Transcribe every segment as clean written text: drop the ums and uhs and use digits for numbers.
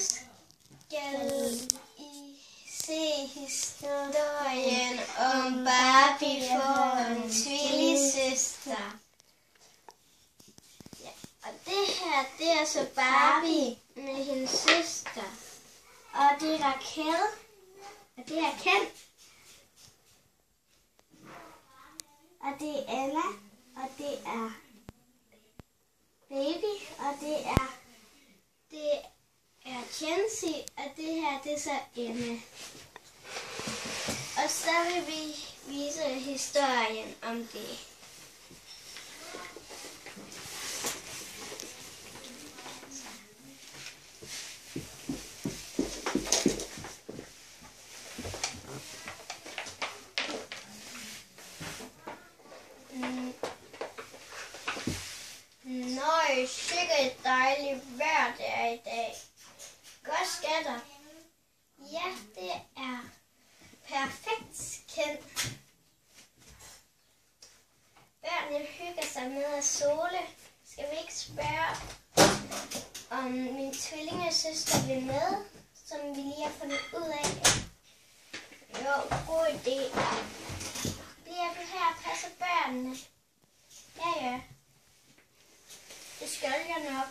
skal I se historien om Barbie får en tvillingesøster. Ja, og det her, det er så Barbie med hendes søster. Og det er Raquel, og det er Ken. Og det er Anna, og det er Baby, og det er Chancy, og det her, det er så Emma. Og så vil vi vise historien om det. Nøj, sikkert et dejligt vejr det er i dag. Godt, skatter. Ja, det er perfekt, Ken. Børnene hygger sig med at sole. Skal vi ikke spørge, om min tvillingesøster vil med, som vi lige har fundet ud af? Jo, god idé. Bliver du her og passer børnene? Ja. Det skal jeg nok.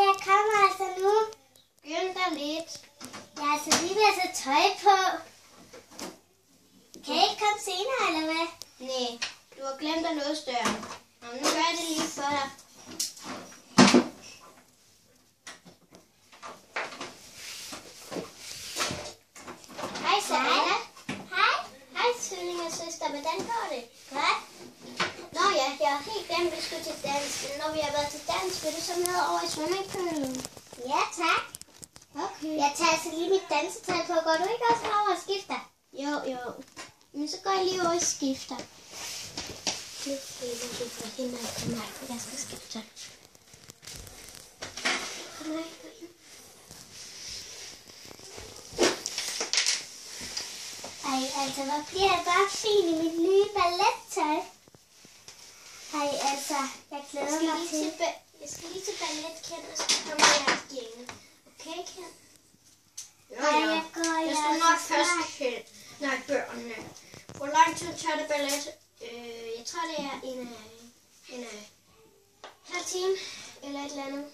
Jeg kommer altså nu. Skynd dig lidt. Jeg er altså lige ved at sætte tøj på. Kan jeg ikke komme senere, eller hvad? Nej, du har glemt at låse døren. Nå, nu gør jeg det lige for dig. Hej, Anna. Hej, tvillingesøster. Hvordan går det? Godt. Nå ja, jeg har helt glemt, at vi skulle til dans. Når vi har været til dans, vil du så med over i swimmingpoolen? Ja, tak. Okay. Jeg tager altså lige mit dansetøj på. Går du ikke også over og skifter? Jo. Men så går jeg lige over og skifter. Nu finder du for hende, når jeg kommer her, for jeg skal skifte. Kom her. Ej, altså, hvor bliver jeg bare fin i mit nye ballettøj. Ej, altså, jeg glæder mig til. Jeg skal lige til ballet, Ken, og så kommer jeg igen. Okay, Ken? Ej, jeg går, jeg skal nok først Ken. Nej, børnene. Hvor lang tid tager det ballet? Jeg tror, det er en halv time, eller et eller andet.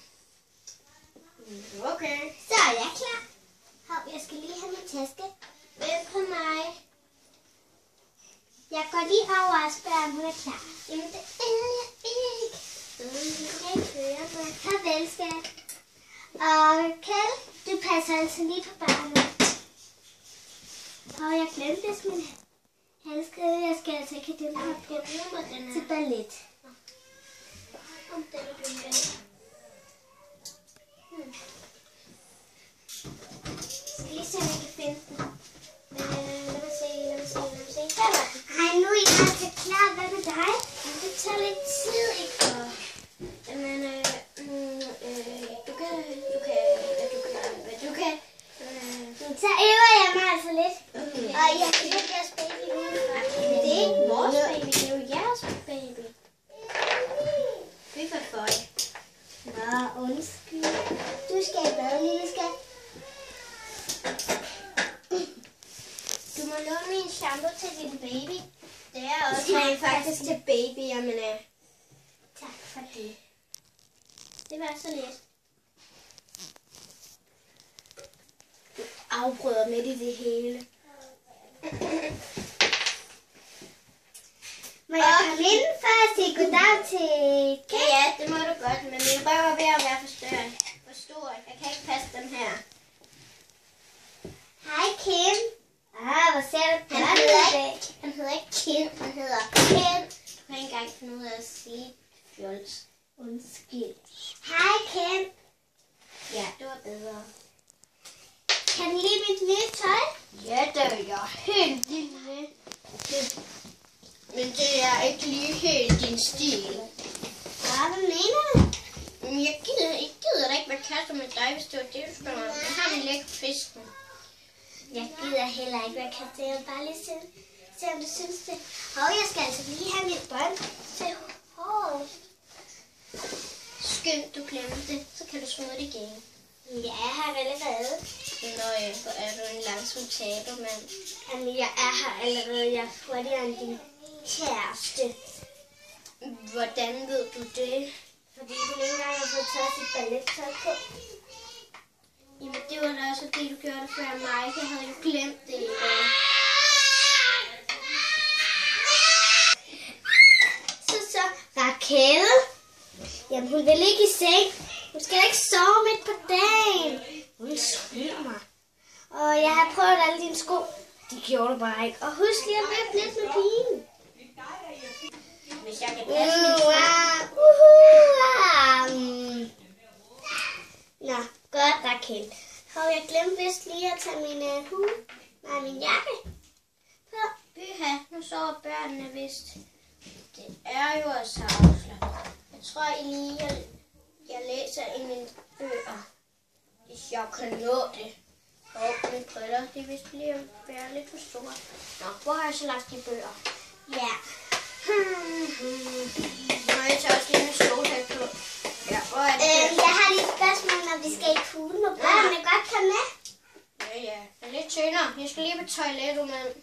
Okay. Så er jeg klar. Hov, jeg skal lige have min taske. Vent på mig. Jeg går lige over og spørger, om hun er klar. Jamen, det er jeg ikke. Jeg kan ikke høre mig. Farvel, skat. Og Kjell, du passer altså lige på barnet. Og jeg glemte min halskæde. Jeg skal altså ikke have den her på til ballet. Om den er blevet ballet. Jeg skal lige se, om jeg kan finde den. Lad mig se. Her var den. Ej, nu er I altså klar. Hvad med dig? Det tager lidt tid, ikke? Men du kan. Så øver jeg mig altså lidt. Okay. Og jeg kan hente jeres baby udefra. Men det er ikke vores baby, det er jo jeres baby. Fy for føj. Nå, undskyld. Du skal i bad, lille skat. Du må låne min shampoo til din baby. Det er også rent faktisk til babyer, men tak for det. det var så lidt. Du afbryder midt i det hele. Må jeg komme indenfor og sige goddag til Kim? Ja, det må du godt, men min røv er ved at være for stor. Jeg kan ikke passe den her. Hej Kim. Hvor ser du godt ud. Han hedder ikke Kim, han hedder Ken. Du kan ikke engang finde ud af at sige fjols. Undskyld. Hej Kim. Ja, det var bedre. Kan du lide mit nye tøj? Ja, det vil jeg helt lille. Men det er ikke lige helt din stil. Hvad mener du? Jeg gider da ikke være kærester med dig, hvis det var det, du spørger mig. Jeg har en lækker fisken. Jeg gider heller ikke være kærester. Jeg vil bare lige se om du synes det. Jeg skal altså lige have mit bånd til håret. Skønt, du glemte det. Så kan du smide det igen. Ja, jeg har allerede. Nå, hvor er du en langsom taber, mand. Jamen, jeg er her allerede. Jeg er hurtigere end din kæreste. Hvordan ved du det? Fordi hun ikke engang har fået taget sit ballettøj på. Jamen, det var da også det, du gjorde det før mig. Jeg havde jo glemt det i dag. Så, Raquel. Jamen, hun vil ikke i seng. Hun skal ikke sove midt på dagen. Hun skylder mig. Og jeg har prøvet alle dine sko. De gjorde det bare ikke. Og husk lige at være lidt med pigen. Hvis jeg kan passe min Nå, godt, Raquel. Jeg glemte vist lige at tage min jakke på. Byha, nu sover børnene vist. Det er jo også afslappet. Jeg tror lige, jeg læser i mine bøger. Hvis jeg kan nå det. Mine briller, det er vist lige at være lidt for store. Nå, hvor har jeg så lagt de bøger? Ja. Nå, jeg tager også lige min stolhæt på. Ja, hvor er det? Jeg har lige et spørgsmål, når vi skal i poolen, og børnene godt kan med. Ja. Det er lidt tyndere. Jeg skal lige på toilettet, mand.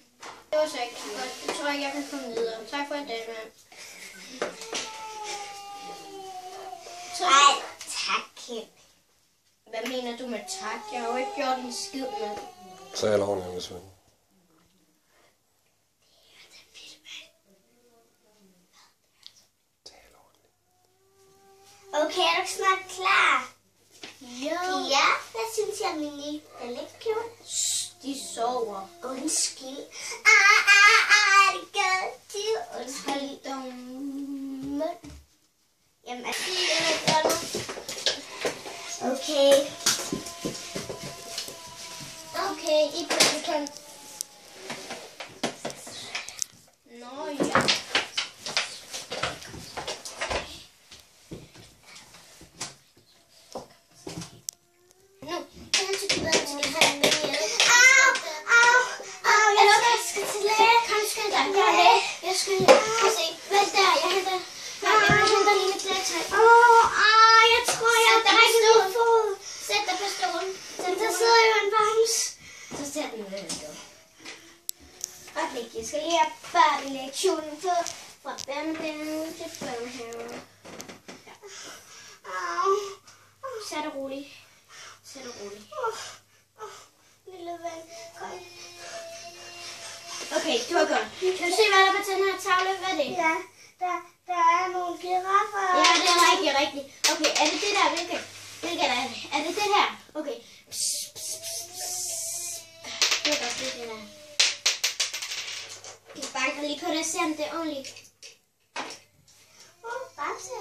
Det var så ikke godt. Jeg tror ikke, jeg kan komme videre. Tak for i dag, mand. Ej, tak, Kim. Hvad mener du med tak? Jeg har jo ikke gjort en skid, mand. Så er jeg lovende, hvis vi. Okay, er du snart klar? Jo. Ja, hvad synes jeg om min nye balletkjole? De sover. Undskyld. Det gør du. Undskyld. Hold dog mund. Jamen, er det jeg gør nu? Okay. Okay, I kan. Nå ja. Jeg skal lige have børnelektionen på fra børnebænken til børnehaven. Så er det roligt. Lille ven, kom. Okay, det var godt. Kan du se, hvad der er på den her tavle? Hvad er det? Ja, der er nogle giraffer. Ja, det er rigtigt. Okay, er det det der? Hvilket er det? Er det det her? Okay. Det er godt, det der. Jeg banker lige på det og ser, om det er ordentligt. Bamse.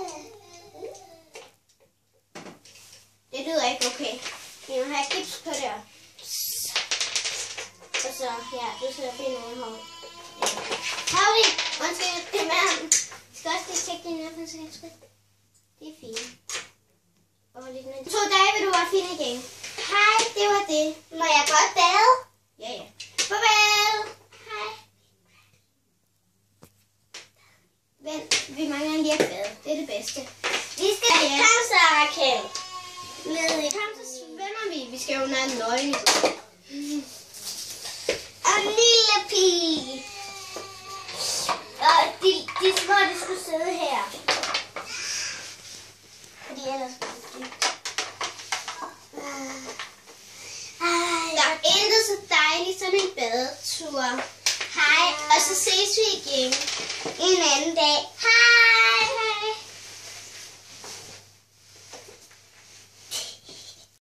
Det lyder ikke okay. Jeg må have gips på det. Og så, ja, du skal finde noget hår. Howdy! Undskyld, det er med. Jeg skal også lige tjekke din nærmere. Det er fint. Og lidt med 2 dage vil du være fin igen. Hej, det var det. Må jeg godt bade? Ja. Farvel! Hej. Vent, vi mangler lige at bade. Det er det bedste. Vi skal kom så, Raquel. Kom, så svømmer vi. Vi skal jo ned nøgne. Og lille pige. Og de små, de skulle sidde her. Fordi ellers var det dybt. Der er intet så dejligt som en badetur. Hej, og så ses vi igen en anden dag. Hej.